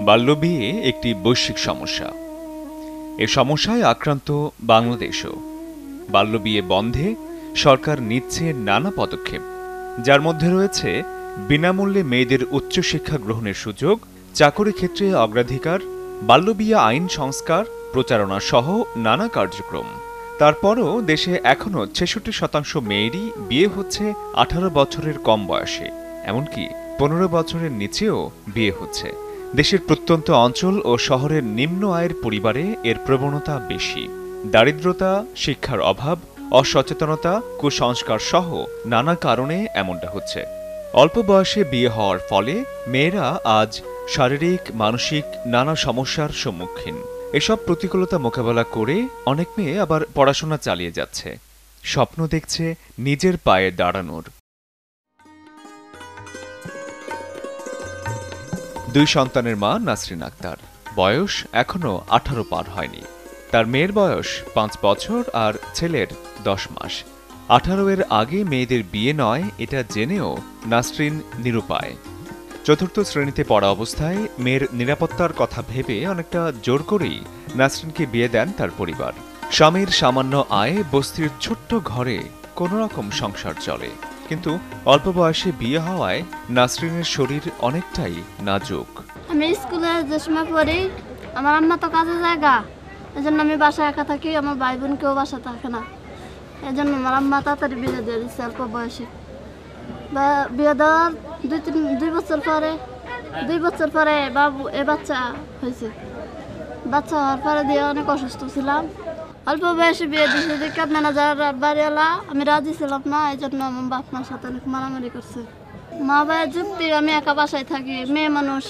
বাল্যবিয়ে একটি বৈশ্বিক সমস্যা। এ সমস্যায় আক্রান্ত বাংলাদেশও। বাল্যবিয়ে বন্ধে সরকার নিচ্ছে নানা পদক্ষেপ, যার মধ্যে রয়েছে বিনামূল্যে মেয়েদের উচ্চশিক্ষা গ্রহণের সুযোগ, চাকরি ক্ষেত্রে অগ্রাধিকার, বাল্যবিয়ে আইন সংস্কার, প্রচারণা সহ নানা কার্যক্রম। তারপরও দেশে এখনও ৬৬% মেয়েরই বিয়ে হচ্ছে ১৮ বছরের কম বয়সে, এমনকি ১৫ বছরের নিচেও বিয়ে হচ্ছে। দেশের প্রত্যন্ত অঞ্চল ও শহরের নিম্ন আয়ের পরিবারে এর প্রবণতা বেশি। দারিদ্রতা, শিক্ষার অভাব, অসচেতনতা, কুসংস্কার সহ নানা কারণে এমনটা হচ্ছে। অল্প বয়সে বিয়ে হওয়ার ফলে মেয়েরা আজ শারীরিক, মানসিক নানা সমস্যার সম্মুখীন। এসব প্রতিকূলতা মোকাবেলা করে অনেক মেয়ে আবার পড়াশোনা চালিয়ে যাচ্ছে, স্বপ্ন দেখছে নিজের পায়ে দাঁড়ানোর। ২ সন্তানের মা নাসরিন আক্তার, বয়স এখনো ১৮ পার হয়নি। তার মেয়ের বয়স ৫ বছর আর ছেলের ১০ মাস। ১৮ এর আগে মেয়েদের বিয়ে নয় এটা জেনেও নাসরিন নিরুপায়। ৪র্থ শ্রেণীতে পড়া অবস্থায় মেয়ের নিরাপত্তার কথা ভেবে অনেকটা জোর করেই নাসরিনকে বিয়ে দেন তার পরিবার। স্বামীর সামান্য আয়ে বস্তির ছোট্ট ঘরে কোনোরকম সংসার চলে, কিন্তু অল্প বয়সে বিয়ে হওয়ায় নাসরিনের শরীর অনেকটাই নাজুক। আমি স্কুলে যে সময় পড়ি, আমার আম্মা তো কাজে জায়গা, এজন্য আমি বাসায় একা থাকি, আমার ভাই বোন কেউ বাসা থাকে না। এজন্য আমার আম্মা তাড়াতাড়ি বিয়ে দিয়ে দিচ্ছে অল্প বয়সে। বিয়ে দেওয়ার 2 বছর পরে বাবু বাচ্চা হয়েছে। বাচ্চা হওয়ার পরে দিয়ে অনেক অসুস্থ ছিলাম। অল্প বয়সে বিয়ে দিয়েছে দেখে ম্যানেজার বাড়িওয়ালা আমি রাজি ছিলাম না, এই জন্য আমার বাপ মার সাথে অনেক মারামারি করছে। মা বাবার যুক্তি আমি একা বাসায় থাকি, মেয়ে মানুষ,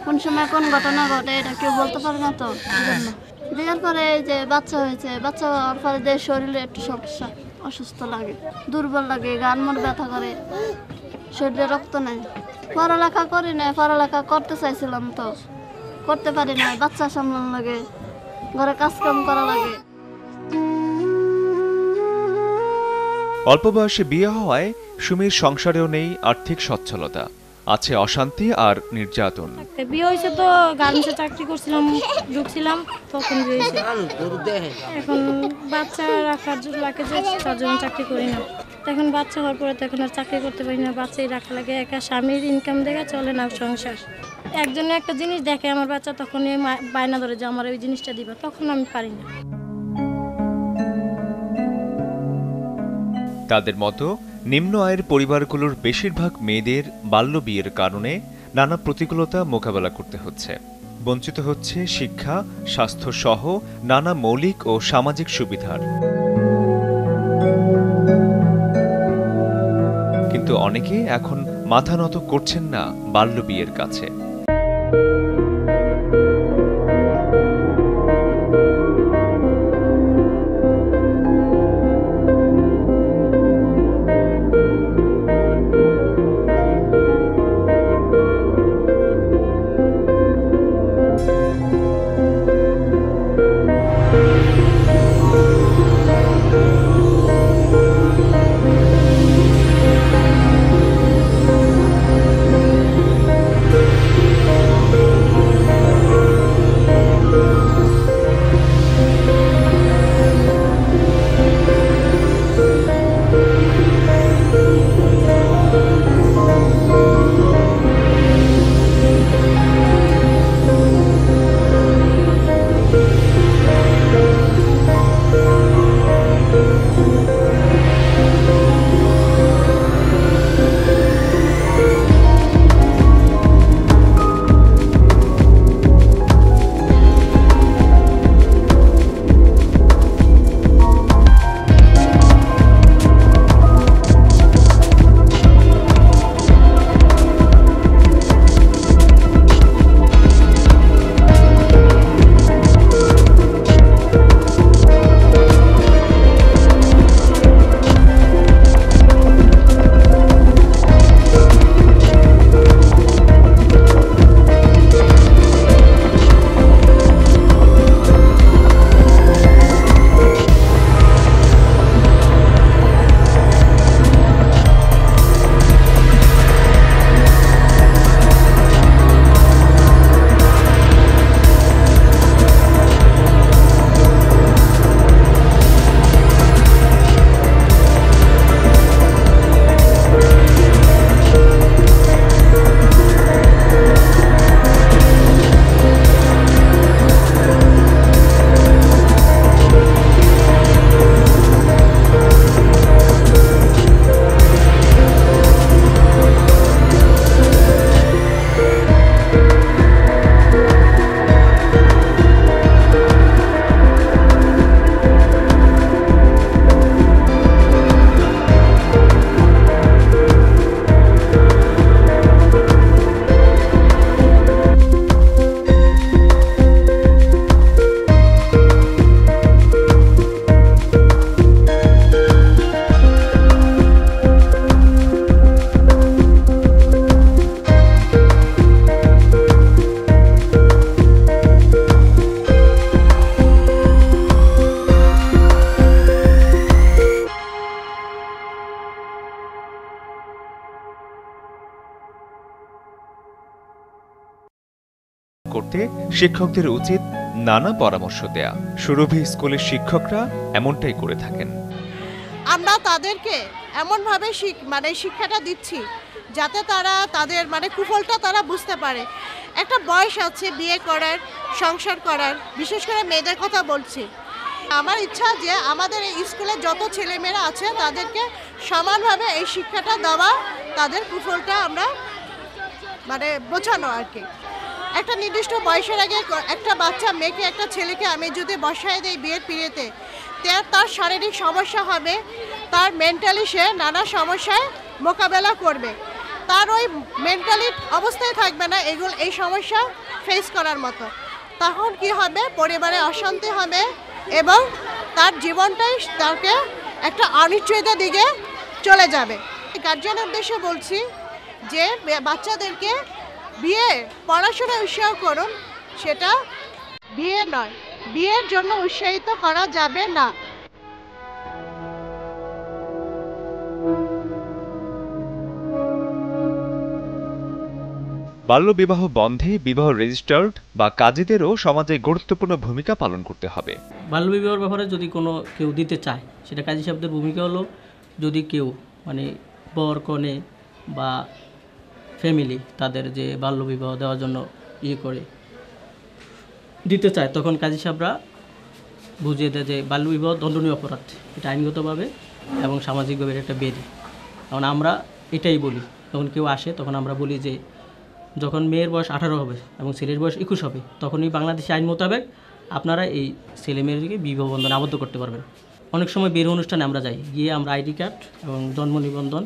কোন সময় কোন ঘটনা ঘটে এটা কেউ বলতে পারে না, তো এই জন্য বিয়ের পরে এই যে বাচ্চা হয়েছে, বাচ্চা হওয়ার পরে দিয়ে শরীরে একটু সমস্যা, অসুস্থ লাগে, দুর্বল লাগে, গান মন ব্যথা করে, শরীরে রক্ত নেই। পড়ালেখা করি না, পড়ালেখা করতে চাইছিলাম তো করতে পারি না, বাচ্চা সামলানো লাগে, ঘরে কাজকাম করা লাগে। অল্প বয়সে বিয়ে হওয়ায় সুমির সংসারেও নেই আর্থিক সচ্ছলতা, আছে অশান্তি আর নির্যাতন। বিয়ে হয়েছে তো গার্মেন্টসে চাকরি করছিলাম, ঢুকছিলাম তখন বিয়ে হয়েছে। এখন বাচ্চা রাখার জন্য লাগে যে তার জন্য চাকরি করি না। এখন বাচ্চা হওয়ার পরে তো এখন আর চাকরি করতে পারি না, বাচ্চাই রাখা লাগে, একা স্বামীর ইনকাম দেখে চলে না সংসার। একজনে একটা জিনিস দেখে আমার বাচ্চা, তখন বায়না ধরে যে আমার ওই জিনিসটা দিবা, তখন আমি পারি না। তাদের মতো নিম্ন আয়ের পরিবারগুলোর বেশিরভাগ মেয়েদের বাল্য বিয়ের কারণে নানা প্রতিকূলতা মোকাবেলা করতে হচ্ছে। বঞ্চিত হচ্ছে শিক্ষা, স্বাস্থ্য সহ নানা মৌলিক ও সামাজিক সুবিধার। কিন্তু অনেকে এখন মাথা নত করছেন না বাল্য বিয়ের কাছে। করতে শিক্ষকদের উচিত নানা পরামর্শ দেয়া। সুরভি স্কুলের শিক্ষকরা এমনটাই করে থাকেন। আমরা তাদেরকে এমনভাবে শিক্ষাটা দিচ্ছি যাতে তারা তাদের কুফলটা তারা বুঝতে পারে। একটা বয়স আছে বিয়ে করার, সংসার করার, বিশেষ করে মেয়েদের কথা বলছি। আমার ইচ্ছা যে আমাদের এই স্কুলে যত ছেলেমেয়েরা আছে তাদেরকে সমানভাবে এই শিক্ষাটা দেওয়া, তাদের কুফলটা আমরা বোঝানো আর কি। একটা নির্দিষ্ট বয়সের আগে একটা বাচ্চা মেয়েকে, একটা ছেলেকে আমি যদি বসায় দেই বিয়ের পিড়িতে, তার শারীরিক সমস্যা হবে, তার মেন্টালি সে নানা সমস্যায় মোকাবেলা করবে। তার ওই মেন্টালি অবস্থায় থাকবে না এই সমস্যা ফেস করার মতো। তখন কি হবে, পরিবারে অশান্তি হবে এবং তার জীবনটাই তাকে একটা অনিশ্চয়তার দিকে চলে যাবে। গার্জিয়ানের উদ্দেশ্যে বলছি যে বাচ্চাদেরকে পড়াশোনা উৎসাহ করুন, সেটা বিয়ে নয়, বিয়ের জন্য উৎসাহিত করা যাবে না। বাল্যবিবাহ বন্ধে বিবাহ রেজিস্টার্ড বা কাজীদেরও সমাজে গুরুত্বপূর্ণ ভূমিকা পালন করতে হবে। বাল্যবিবাহের ব্যাপারে যদি কেউ দিতে চায়, সেটা কাজী সাহেবদের ভূমিকা হলো, যদি কেউ বর কনে বা ফ্যামিলি তাদের যে বাল্যবিবাহ দেওয়ার জন্য করে দিতে চায়, তখন কাজী সাহেবরা বুঝিয়ে দেয় যে বাল্যবিবাহ দণ্ডনীয় অপরাধ, এটা আইনগতভাবে এবং সামাজিকভাবে একটা বেদি। কারণ আমরা এটাই বলি, যখন কেউ আসে তখন আমরা বলি যে যখন মেয়ের বয়স 18 হবে এবং ছেলের বয়স 21 হবে, তখনই বাংলাদেশি আইন মোতাবেক আপনারা এই ছেলে মেয়েদেরকে বিবাহ বন্ধনে আবদ্ধ করতে পারবেন। অনেক সময় বের অনুষ্ঠানে আমরা যাই, গিয়ে আমরা আইডি কার্ড এবং জন্ম নিবন্ধন,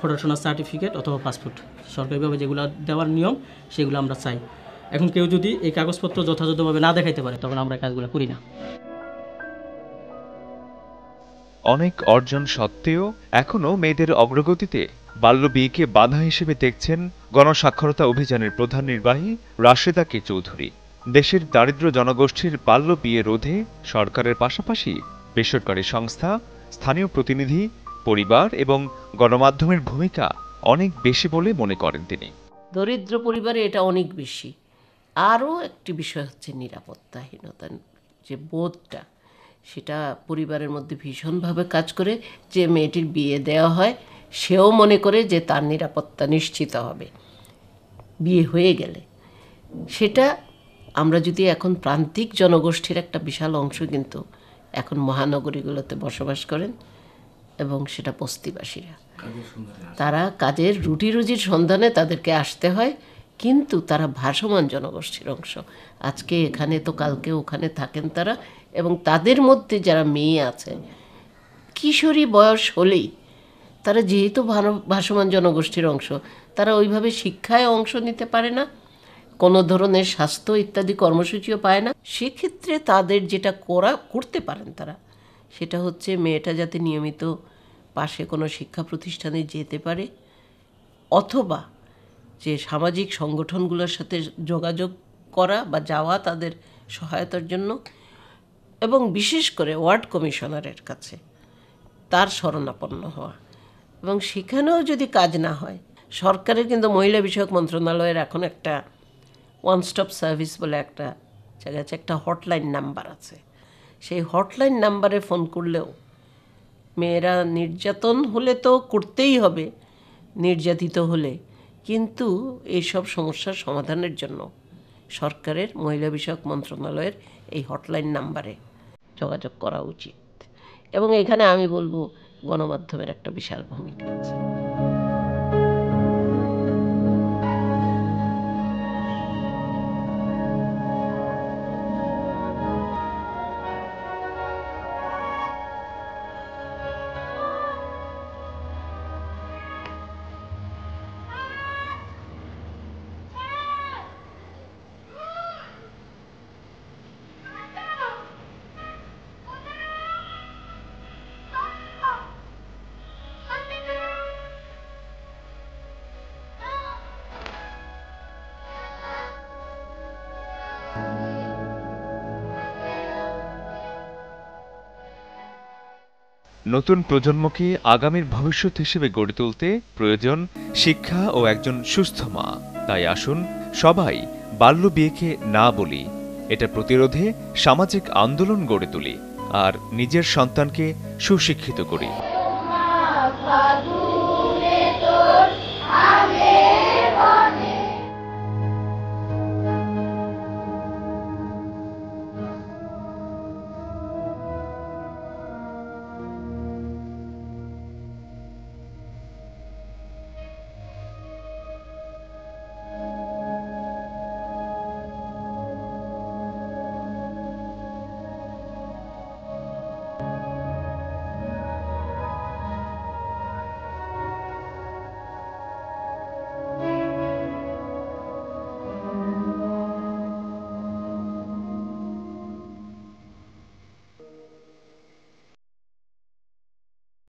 পড়াশোনার সার্টিফিকেট অথবা পাসপোর্ট, সরকারিভাবে যেগুলো দেওয়ার নিয়ম সেগুলো আমরা চাই। এখন কেউ যদি এই কাগজপত্র যথাযথভাবে না দেখাইতে পারে, তখন আমরা কাজগুলো করি না। অনেক অর্জন সত্ত্বেও এখনো মেয়েদের অগ্রগতিতে বাল্যবিয়েকে বাধা হিসেবে দেখছেন গণসাক্ষরতা অভিযানের প্রধান নির্বাহী রাশেদা কে চৌধুরী। দেশের দারিদ্র জনগোষ্ঠীর বাল্য বিয়ে রোধে সরকারের পাশাপাশি বেসরকারি সংস্থা, স্থানীয় প্রতিনিধি, পরিবার এবং গণমাধ্যমের ভূমিকা অনেক বেশি বলে মনে করেন তিনি। দরিদ্র পরিবারে এটা অনেক বেশি। আরও একটি বিষয় হচ্ছে নিরাপত্তাহীনতার যে বোধটা, সেটা পরিবারের মধ্যে ভীষণভাবে কাজ করে। যে মেয়েটির বিয়ে দেওয়া হয় সেও মনে করে যে তার নিরাপত্তা নিশ্চিত হবে বিয়ে হয়ে গেলে। সেটা আমরা যদি এখন প্রান্তিক জনগোষ্ঠীর একটা বিশাল অংশ কিন্তু এখন মহানগরীগুলোতে বসবাস করেন এবং সেটা বস্তিবাসীরা, তারা কাজের রুটি রুজির সন্ধানে তাদেরকে আসতে হয়, কিন্তু তারা ভাসমান জনগোষ্ঠীর অংশ। আজকে এখানে তো কালকে ওখানে থাকেন তারা, এবং তাদের মধ্যে যারা মেয়ে আছে কিশোরী বয়স হলেই তারা যেহেতু ভাসমান জনগোষ্ঠীর অংশ, তারা ওইভাবে শিক্ষায় অংশ নিতে পারে না, কোনো ধরনের স্বাস্থ্য ইত্যাদি কর্মসূচিও পায় না। সেক্ষেত্রে তাদের যেটা করতে পারেন তারা, সেটা হচ্ছে মেয়েটা যাতে নিয়মিত পাশে কোনো শিক্ষা প্রতিষ্ঠানে যেতে পারে, অথবা যে সামাজিক সংগঠনগুলোর সাথে যোগাযোগ করা বা যাওয়া তাদের সহায়তার জন্য, এবং বিশেষ করে ওয়ার্ড কমিশনারের কাছে তার শরণাপন্ন হওয়া। এবং সেখানেও যদি কাজ না হয়, সরকারের কিন্তু মহিলা বিষয়ক মন্ত্রণালয়ের এখন একটা ওয়ান স্টপ সার্ভিস বলে একটা জায়গা আছে, একটা হটলাইন নাম্বার আছে। সেই হটলাইন নাম্বারে ফোন করলেও মেয়েরা নির্যাতন হলে তো করতেই হবে, নির্যাতিত হলে, কিন্তু এইসব সমস্যার সমাধানের জন্য সরকারের মহিলা বিষয়ক মন্ত্রণালয়ের এই হটলাইন নাম্বারে যোগাযোগ করা উচিত। এবং এখানে আমি বলবো গণমাধ্যমের একটা বিশাল ভূমিকা আছে। নতুন প্রজন্মকে আগামীর ভবিষ্যৎ হিসেবে গড়ে তুলতে প্রয়োজন শিক্ষা ও একজন সুস্থ মা। তাই আসুন সবাই বাল্য বিয়েকে না বলি, এটা প্রতিরোধে সামাজিক আন্দোলন গড়ে তুলি আর নিজের সন্তানকে সুশিক্ষিত করি।